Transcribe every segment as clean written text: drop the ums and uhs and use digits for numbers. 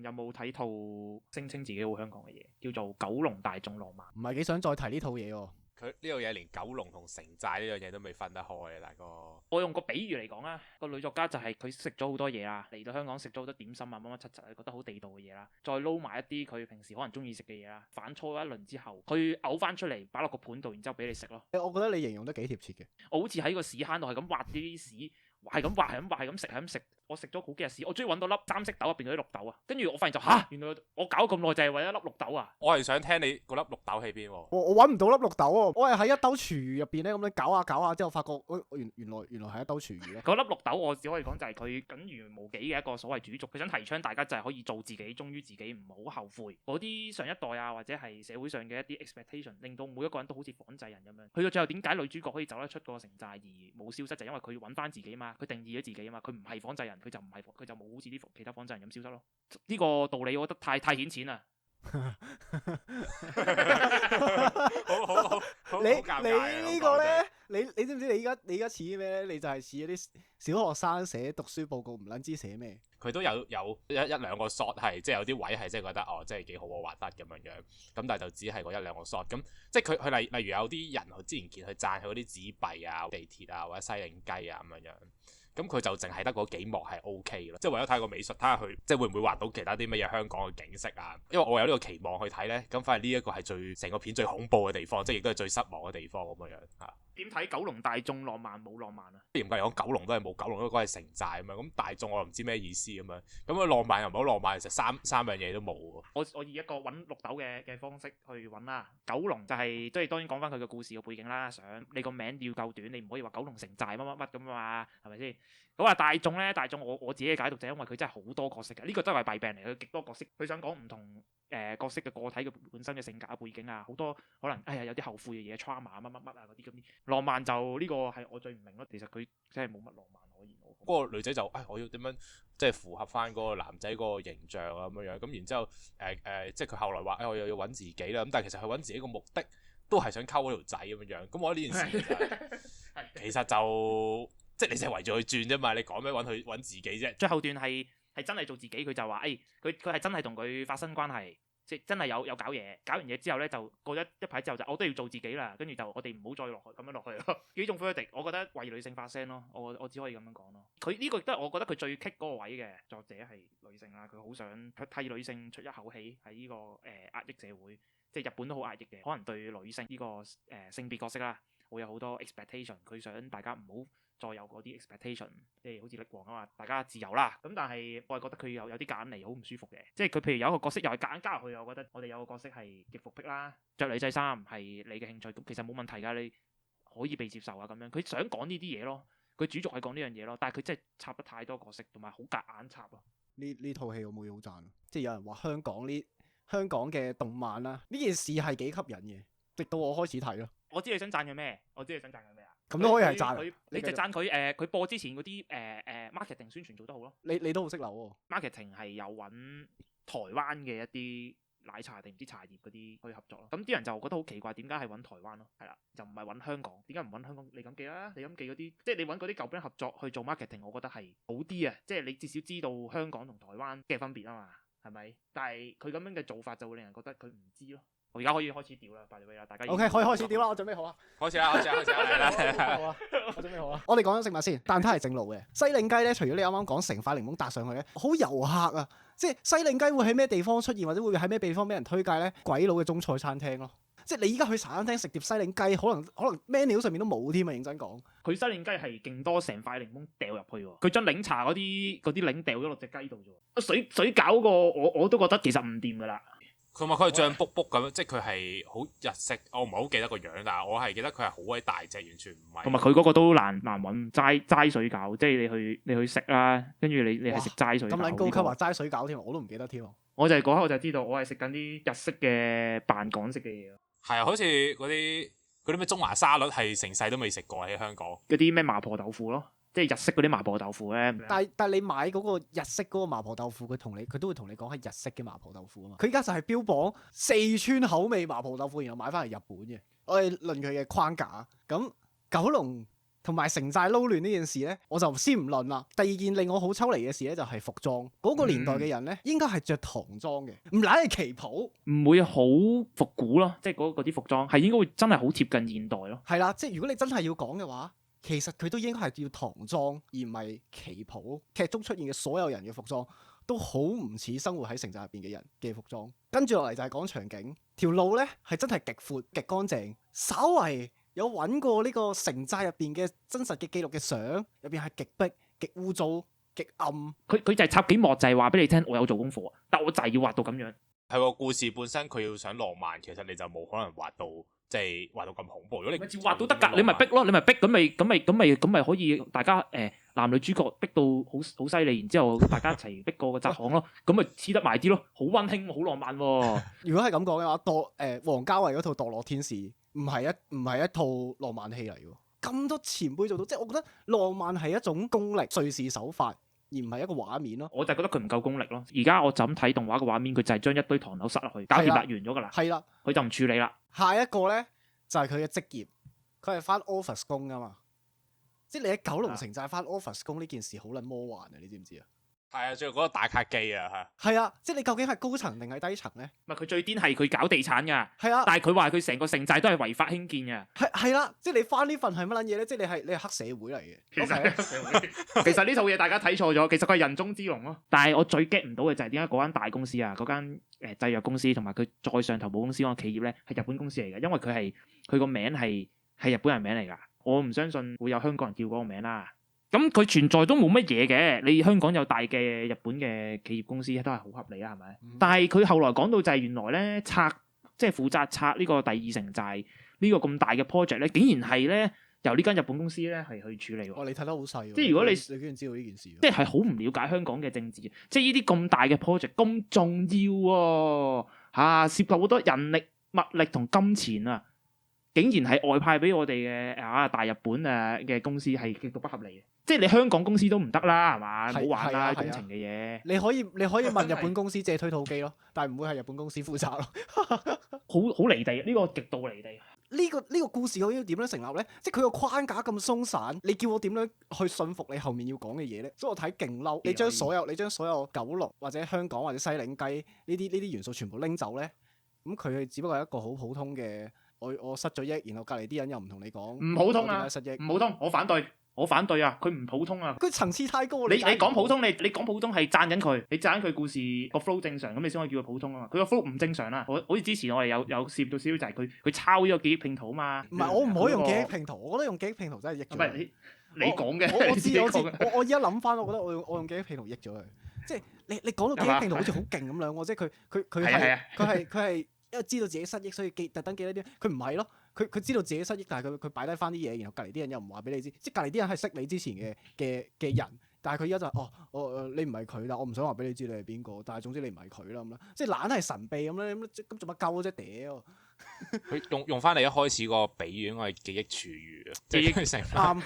有冇睇套聲稱自己好香港嘅嘢，叫做《九龍大眾浪漫》？唔係幾想再提呢套嘢喎。佢呢樣嘢連九龍同城寨呢樣嘢都未分得開啊，大哥。我用個比喻嚟講啦，個女作家就係佢食咗好多嘢啦，嚟到香港食咗好多點心啊，乜乜七七，覺得好地道嘅嘢啦，再撈埋一啲佢平時可能中意食嘅嘢啦，反搓一輪之後，佢嘔翻出嚟擺落個盤度，然之後俾你食咯。我覺得你形容得幾貼切嘅。我好似喺個屎坑度係咁挖啲屎。係咁挖，係咁挖，係咁食，係咁食。我食咗好幾日屎，我終於揾到粒三色豆入邊嗰啲綠豆啊！跟住我發現就原來我搞咁耐就係為一粒綠豆啊！我係想聽你嗰粒綠豆喺邊喎？我揾唔到粒綠豆喎，我係喺一兜廚餘入邊咧咁樣搞下搞下之後，發覺原來係一兜廚餘咧。嗰粒綠豆我只可以講就係佢僅餘無幾嘅一個所謂主軸，佢想提倡大家就係可以做自己，忠於自己，唔好後悔。嗰啲上一代啊，或者係社會上嘅一啲 expectation，令到每一個人都好似仿製人咁樣。去到最後點解女主角可以走得出個城寨而冇消失，就因為佢揾翻自己嘛，佢定義咗自己嘛，佢唔係仿製人，佢就唔係佢就冇好似啲其他仿製人咁消失咯。呢個道理我覺得太顯淺啦。好你尷尬啊呢個咧，你知唔知你而家似咩咧？你就係似嗰啲小學生寫讀書報告唔撚知寫咩。佢都有一兩個 shot 係即係有啲位係即係覺得即係幾好啊，畫得咁樣樣。咁但係就只係嗰一兩個 shot。咁即係佢例如有啲人我之前見佢讚佢嗰啲紙幣啊、地鐵啊或者西檸雞啊咁樣樣。咁佢就淨係得嗰幾幕係 OK 咯，即係為咗睇個美術，睇下佢即係會唔會畫到其他啲乜嘢香港嘅景色啊？因為我有呢個期望去睇咧，咁反而呢一個係成個片最恐怖嘅地方，即係亦都係最失望嘅地方咁樣嚇。點睇九龍大眾浪漫冇浪漫啊？嚴格嚟講，九龍都係冇九龍，嗰個係城寨咁樣。咁大眾我又唔知咩意思咁樣。咁佢浪漫又唔好浪漫，其實三樣嘢都冇喎。我以一個揾綠豆嘅方式去揾啦。九龍就係即係當然講翻佢嘅故事嘅背景啦。想你個名要夠短，你唔可以話九龍城寨乜乜乜咁啊嘛，係咪先？咁啊大眾咧，大眾我自己嘅解讀就係因為佢真係好多角色嘅，呢個都係弊病嚟，佢極多角色，佢想講唔同角色嘅個體嘅本身嘅性格啊背景啊，好多可能有啲後悔嘅嘢 trauma 乜乜乜啊嗰啲咁啲。浪漫就呢個係我最唔明咯，其實佢真係冇乜浪漫可言。嗰個女仔就我要點樣即係符合翻嗰個男仔嗰個形象啊咁樣樣，咁然之後即係佢後來話我又要揾自己啦，咁但係其實佢揾自己個目的都係想溝嗰條仔咁樣樣，咁我覺得呢件事其實就即係你淨係圍住佢轉啫嘛，你講咩揾自己啫？最後段係真係做自己，佢就話佢係真係同佢發生關係。即係真係有搞嘢，搞完嘢之後咧就過咗一排之後就我都要做自己啦，跟住就我哋唔好再落去咁樣落去咯。幾種 verdict，我覺得為女性發聲咯，我只可以咁樣講咯。佢呢個亦都係我覺得佢最棘嗰個位嘅作者係女性啦，佢好想替女性出一口氣喺呢個壓抑社會，即係日本都好壓抑嘅，可能對女性呢個性別角色啦會有好多 expectation， 佢想大家唔好再有嗰啲 expectation， 即係好似力王啊嘛，大家自由啦。咁但係我係覺得佢有啲夾硬嚟，好唔舒服嘅。即係佢譬如有一個角色又係夾硬加入去，我覺得我哋有個角色係極服癖啦，着女仔衫係你嘅興趣，咁其實冇問題㗎，你可以被接受啊咁樣。佢想講呢啲嘢咯，佢主軸係講呢樣嘢咯，但係佢真係插得太多角色，同埋好夾硬插咯。呢套戲我冇嘢好讚，即係有人話香港嘅動漫啦，呢件事係幾吸引嘅，直到我開始睇咯。我知你想讚佢咩？咁都可以係讚佢，你就讚佢佢播之前嗰啲marketing 宣傳做得好咯。你都好識扭喎。marketing 係有揾台灣嘅一啲奶茶定唔知茶葉嗰啲去合作咯。咁啲人就覺得好奇怪，點解係揾台灣咯？係啦，就唔係揾香港。點解唔揾香港？你咁記啦，你咁記嗰啲，即係你揾嗰啲舊兵合作去做 marketing，我覺得係好啲啊！即係你至少知道香港同台灣嘅分別啊嘛，係咪？但係佢咁樣嘅做法就會令人覺得佢唔知咯。我而家可以開始屌啦，快啲啦，大家。OK，可以開始屌啦，我準備好啦。開始啦，嚟啦！好啊，我準備好啦。我哋講咗食物先，蛋撻係正路嘅。西檸雞咧，除咗你啱啱講成塊檸檬搭上去咧，好遊客啊！即係西檸雞會喺咩地方出現，或者會喺咩地方俾人推介咧？鬼佬嘅中菜餐廳咯。即係你依家去茶餐廳食碟西檸雞，可能 menu 上面都冇添啊！認真講，佢西檸雞係勁多成塊檸檬掉入去喎，佢將檸茶嗰啲檸掉咗落隻雞度啫。水餃嗰個我都覺得其實唔掂噶啦。佢話佢係醬卜卜咁樣，即係佢係好日式，我唔係好記得個樣，但係我係記得佢係好鬼大隻，完全唔係。同埋佢嗰個都難揾齋水餃，即係你去食啦，跟住你係食齋水餃。咁撚高級啊！齋水餃添，我都唔記得添。我就係嗰刻我就知道，我係食緊啲日式嘅扮港式嘅嘢。係啊，好似嗰啲咩中華沙律係成世都未食過喺香港。嗰啲咩麻婆豆腐咯。即係日式嗰啲麻婆豆腐咧，但係你買嗰個日式嗰個麻婆豆腐，佢都會同你講係日式嘅麻婆豆腐啊嘛。佢而家就係標榜四川口味麻婆豆腐，然後買翻嚟日本嘅。我哋論佢嘅框架，咁九龍同埋城寨撈亂呢件事咧，我就先唔論啦。第二件令我好抽離嘅事咧，就係服裝。嗰個年代嘅人咧，應該係着唐裝嘅，唔撚係旗袍。唔會好復古咯，即係嗰啲服裝係應該會真係好貼近現代咯。係啦，即係如果你真係要講嘅話，其實佢都應該係要唐裝，而唔係旗袍。劇中出現嘅所有人嘅服裝都好唔似生活喺城寨入邊嘅人嘅服裝。跟住落嚟就係講場景，條路咧係真係極闊、極乾淨，稍為有揾過呢個城寨入邊嘅真實嘅記錄嘅相，入邊係極逼、極污糟、極暗。佢就係插幾幕就係話俾你聽，我有做功課，但我就係要畫到咁樣。係個故事本身佢要想浪漫，其實你就冇可能畫到即係畫到咁恐怖。如果你照畫到得㗎，你咪逼咯，你咪逼咁咪可以大家男女主角逼到好犀利，然之後大家一齊逼過個窄巷咯，咁咪黐得埋啲咯，好溫馨，好浪漫喎。如果係咁講嘅話，王家衛嗰套《墮落天使》唔係一套浪漫戲嚟喎。咁多前輩做到，即係我覺得浪漫係一種功力、敘事手法，而唔係一個畫面咯。我就覺得佢唔夠功力咯。而家我就咁睇動畫嘅畫面，佢就係將一堆唐樓塞落去，搞掂啦，完咗㗎啦。係啦，佢就唔處理啦。下一個咧就係佢嘅職業，佢係翻 office 工㗎嘛。即係你喺九龍城寨翻 office 工呢件事好撚魔幻啊！你知唔知啊？係啊，仲有嗰個打卡機啊係啊，即係你究竟係高層定係低層咧？唔係佢最癲係佢搞地產㗎，係啊，但係佢話佢成個城寨都係違法興建嘅。係啦，即係你翻呢份係乜撚嘢咧？即係你係黑社會嚟嘅。其實呢套嘢大家睇錯咗，其實佢係人中之龍咯。但係我最 get 唔到嘅就係點解嗰間大公司啊，嗰間製藥公司同埋佢再上頭母公司嗰個企業咧係日本公司嚟嘅，因為佢個名係日本人名嚟㗎。我唔相信會有香港人叫嗰個名啦。咁佢存在都冇乜嘢嘅，你香港有大嘅日本嘅企業公司都係好合理啊，係咪？但係佢後來講到就係原來咧即係負責拆呢個第二城寨呢個咁大嘅 project 咧，竟然係咧由呢間日本公司咧係去處理喎。你睇得好細喎。即係如果你居然知道呢件事，即係好唔了解香港嘅政治，即係呢啲咁大嘅 project 咁重要喎，涉及好多人力、物力同金錢啊！竟然係外派俾我哋嘅大日本嘅公司係極度不合理嘅，即係你香港公司都唔得啦，係嘛？冇玩啦工程嘅嘢。你可以問日本公司借推土機咯，但係唔會係日本公司負責咯。好離地，呢個極度離地。呢個故事究竟要點樣成立咧？即係佢個框架咁鬆散，你叫我點樣去信服你後面要講嘅嘢咧？所以我睇勁嬲。你將所有九龍或者香港或者西檸雞呢啲元素全部拎走咧，咁佢只不過係一個好普通嘅。我失咗憶，然後隔離啲人又唔同你講，唔普通啊！失憶，唔普通，我反對啊！佢唔普通啊！佢層次太高。你講普通，你講普通係讚緊佢，你讚緊佢故事個 flow 正常，咁你先可以叫佢普通啊嘛！佢個 flow 唔正常啦，好似之前我哋有涉到少少就係佢抄呢個記憶拼圖啊嘛。唔係，我唔可以用記憶拼圖，我覺得用記憶拼圖真係益咗。唔係你講嘅，我知。我而家諗翻，我覺得我用記憶拼圖益咗佢。即係你講到記憶拼圖好似好勁咁樣喎，即係佢係因為知道自己失憶，所以特登記得啲。佢唔係咯，佢知道自己失憶，但係佢擺低翻啲嘢，然後隔離啲人又唔話俾你知。即係隔離啲人係識你之前嘅人，但係佢而家就你唔係佢啦，我唔想話俾你知你係邊個，但係總之你唔係佢啦咁啦，即係懶係神秘咁咧，咁做乜鳩啫屌！佢用翻你一開始個比喻，應該係記憶廚餘啊，記憶成啱，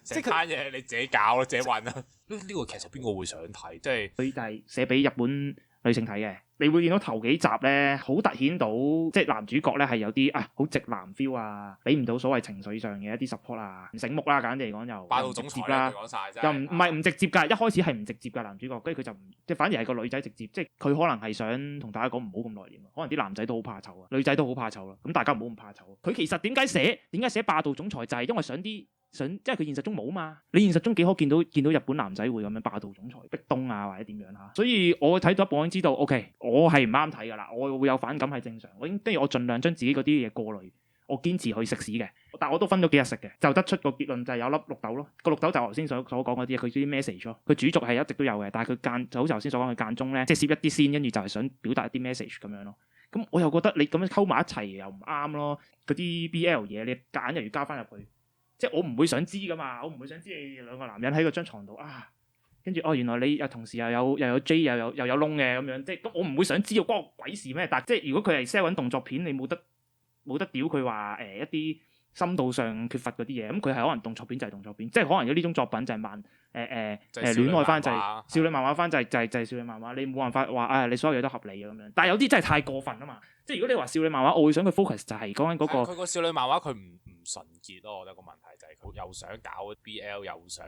即係成單嘢你自己搞咯，自己揾啦。呢個劇集邊個會想睇？即係佢就係寫俾日本女性睇嘅。你會見到頭幾集咧，好突顯到即係男主角咧係有啲好直男 feel 啊，俾唔到所謂情緒上嘅一啲 support 啊，唔醒目啦，簡單嚟講又霸道總裁啦，講晒真係又唔係唔直接㗎，一開始係唔直接㗎男主角，跟住佢就即係反而係個女仔直接，即係佢可能係想同大家講唔好咁內斂，可能啲男仔都好怕醜啊，女仔都好怕醜啦，咁大家唔好咁怕醜。佢其實點解寫霸道總裁就係因為想即係佢現實中冇嘛，你現實中幾可見到日本男仔會咁樣霸道總裁壁咚啊或者點樣嚇，所以我睇到一部我已經知道 OK， 我係唔啱睇㗎啦，我會有反感係正常，跟住我盡量將自己嗰啲嘢過濾，我堅持去食屎嘅，但我都分咗幾日食嘅，就得出個結論就係有粒綠豆咯，個綠豆就頭先所講嗰啲，佢啲 message 咯，佢主軸係一直都有嘅，但係佢就好似頭先所講嘅間中咧，即係攝一啲先，跟住就係想表達一啲 message 咁樣咯。咁我又覺得你咁樣溝埋一齊又唔啱咯，嗰啲 BL 嘢你夾硬又要加翻入去。即係我唔會想知噶嘛，我唔會想知你兩個男人喺個張床度跟住原來你同時又有 J 又有窿嘅咁樣，即係咁我唔會想知道關我鬼事咩？但係即係如果佢係 sell 緊動作片，你冇得屌佢話一啲深度上缺乏嗰啲嘢，咁佢係可能動作片就係動作片，即係可能有呢種作品就係戀愛番就係少女漫畫番就係少女漫畫，你冇辦法話你所有嘢都合理咁樣。但係有啲真係太過分啊嘛！即係如果你話少女漫畫，我會想佢 focus 就係講緊嗰個佢個少女漫畫佢唔純潔咯。我覺得個問題就係佢又想搞 BL，又想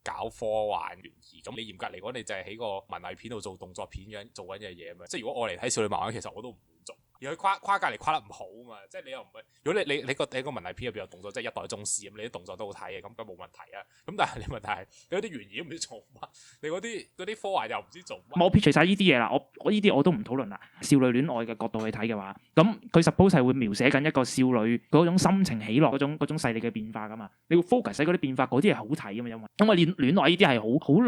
搞科幻懸疑。咁你嚴格嚟講，你就係喺個文藝片度做動作片做緊嘅嘢嘛。即係如果我嚟睇少女漫畫，其實我都唔會做。而佢跨界嚟跨得唔好啊嘛，即係你又唔係，如果你個文藝片入邊有動作，即係一代宗師咁，你啲動作都好睇嘅，咁冇問題啊。咁但係你問題係你嗰啲懸疑都唔知做乜，你嗰啲科幻又唔知做乜。我撇除晒呢啲嘢啦，我呢啲我都唔討論啦。少女戀愛嘅角度去睇嘅話，咁佢 suppose 係會描寫緊一個少女嗰種心情起落嗰種細膩嘅變化噶嘛。你會 focus 喺嗰啲變化，嗰啲係好睇噶嘛，因為戀愛呢啲係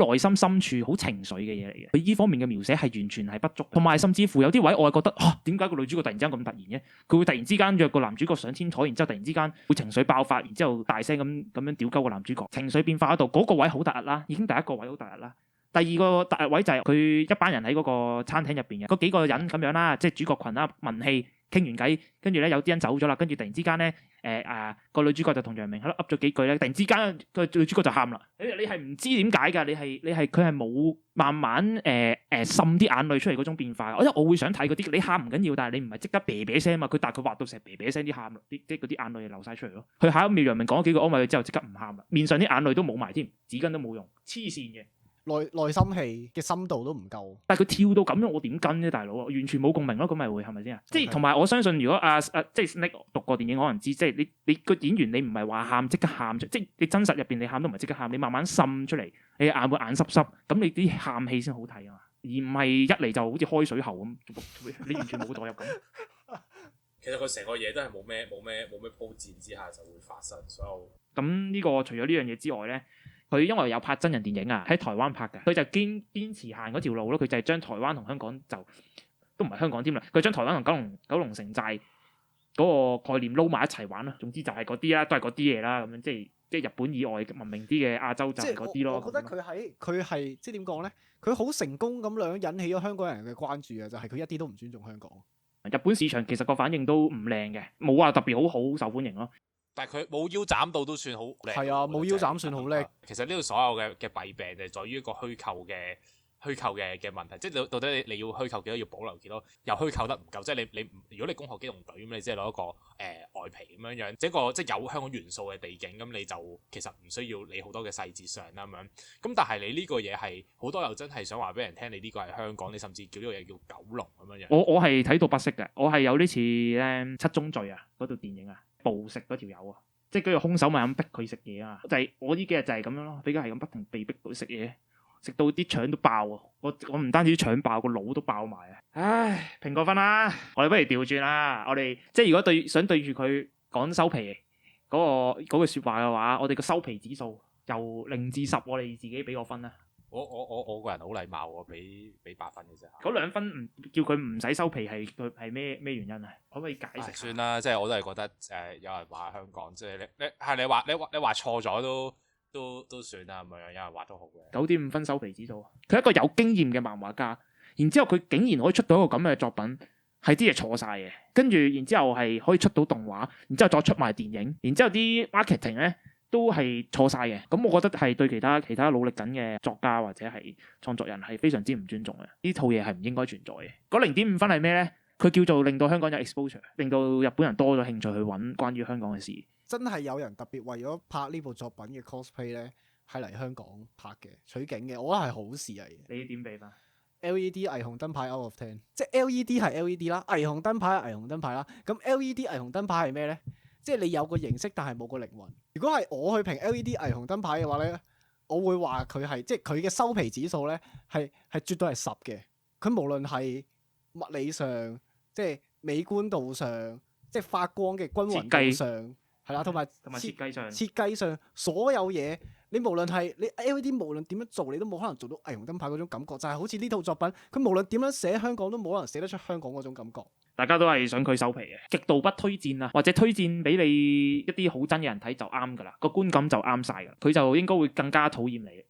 好內心深處好情緒嘅嘢嚟嘅。佢呢方面嘅描寫係完全係不足，同埋甚至乎有啲位我係覺得點解個女主角突然之間咁突然嘅？佢會突然之間約個男主角上天台，然之後突然之間會情緒爆發，然之後大聲咁樣屌鳩個男主角，情緒變化嗰度嗰個位好突兀啦，已經第一個位好突兀啦。第二個突兀位就係佢一班人喺嗰個餐廳入邊嘅嗰幾個人咁樣啦，即係主角群啦，文戲傾完偈，跟住咧有啲人走咗啦，跟住突然之間咧個女主角就同楊明喺度噏咗幾句咧，突然之間個女主角就喊啦。你係唔知點解㗎？佢係冇慢慢滲啲眼淚出嚟嗰種變化。因為我會想睇嗰啲你喊唔緊要，但係你唔係即刻啤啤聲嘛。但係佢畫到成啤啤聲啲喊啲嗰啲眼淚就流晒出嚟咯。佢下一秒楊明講咗幾句安慰佢之後，即刻唔喊啦，面上啲眼淚都冇埋添，紙巾都冇用，黐線嘅。內心戲嘅深度都唔夠，但係佢跳到咁樣，我點跟啫，大佬啊，完全冇共鳴咯，咁咪會係咪先啊？即係同埋我相信，如果即係 Nick 讀過電影可能知，即係你個演員你唔係話喊即刻喊出，即係你真實入邊你喊都唔係即刻喊，你慢慢滲出嚟，你眼會眼濕濕，咁你啲喊戲先好睇啊嘛，而唔係一嚟就好似開水喉咁，你完全冇代入感。其實佢成個嘢都係冇咩鋪墊之下就會發生所有。咁呢個除咗呢樣嘢之外咧。佢因為有拍真人電影啊，喺台灣拍嘅，佢就堅持行嗰條路咯。佢就係將台灣同香港就都唔係香港添啦，佢將台灣同九龍城寨嗰個概念撈埋一齊玩咯。總之就係嗰啲啦，都係嗰啲嘢啦。咁樣即係日本以外文明啲嘅亞洲就係嗰啲咯。我覺得佢係即係點講咧？佢好成功咁樣引起咗香港人嘅關注嘅，就係佢一啲都唔尊重香港。日本市場其實個反應都唔靚嘅，冇話特別好受歡迎咯。但係佢冇腰斬到都算好靚。係啊，冇腰斬算好叻。其實呢度所有嘅弊病就係在於一個虛構嘅問題，即係到底你要虛構幾多，要保留幾多，又虛構得唔夠。即係你如果你攻殼機動隊咁，你即係攞一個外皮咁樣，即係有香港元素嘅地景，咁你就其實唔需要你好多嘅細節上啦咁樣。咁但係你呢個嘢係好多又真係想話俾人聽，你呢個係香港，你甚至叫呢個嘢叫九龍咁樣。我係睇到不適嘅，我係有呢次咧七宗罪啊嗰套電影啊。暴食嗰條友啊，即係嗰個兇手咪咁逼佢食嘢啊，就係我呢幾日就係咁樣咯，比較係咁不停被逼到食嘢，食到啲腸都爆啊！我唔單止啲腸爆，個腦都爆埋啊！唉，評過分啦，我哋不如調轉啦，我哋即係如果想對住佢講收皮嗰句説話嘅話，我哋個收皮指數由0至10，我哋自己俾個分啦。我個人好禮貌喎，俾8分嘅啫。嗰2分唔叫佢唔使收皮係咩原因啊？可唔可以解釋？算啦，即係我都係覺得有人話香港，即係你話錯咗都算啦咁樣，有人話都好嘅。9.5分收皮指數，佢係一個有經驗嘅漫畫家，然之後佢竟然可以出到一個咁嘅作品，係啲嘢錯晒嘅，跟住然之後係可以出到動畫，然之後再出埋電影，然之後啲 marketing 咧。都係錯晒嘅，咁我覺得係對其他努力緊嘅作家或者係創作人係非常之唔尊重嘅，呢套嘢係唔應該存在嘅。嗰0.5分係咩咧？佢叫做令到香港有 exposure，令到日本人多咗興趣去揾關於香港嘅事。真係有人特別為咗拍呢部作品嘅 cosplay 咧，係嚟香港拍嘅取景嘅，我覺得係好事嚟嘅。你點俾分 ？LED 霓虹燈牌 out of 10，即係 LED 係 LED 啦，霓虹燈牌係霓虹燈牌啦。咁 LED 霓虹燈牌係咩咧？即係你有個形式，但係冇個靈魂。如果係我去評 LED 霓虹燈牌嘅話咧，我會話佢係即係佢嘅收皮指數咧係絕對係10嘅。佢無論係物理上，即係美觀度上，即係發光嘅均勻度上，係啦，同埋設計上所有嘢，你無論係你 LED 無論點樣做，你都冇可能做到霓虹燈牌嗰種感覺。就係好似呢套作品，佢無論點樣寫香港，都冇可能寫得出香港嗰種感覺。大家都係想佢收皮嘅，極度不推薦啊，或者推薦俾你一啲好真嘅人睇就啱噶啦，個觀感就啱晒噶，佢就應該會更加討厭你。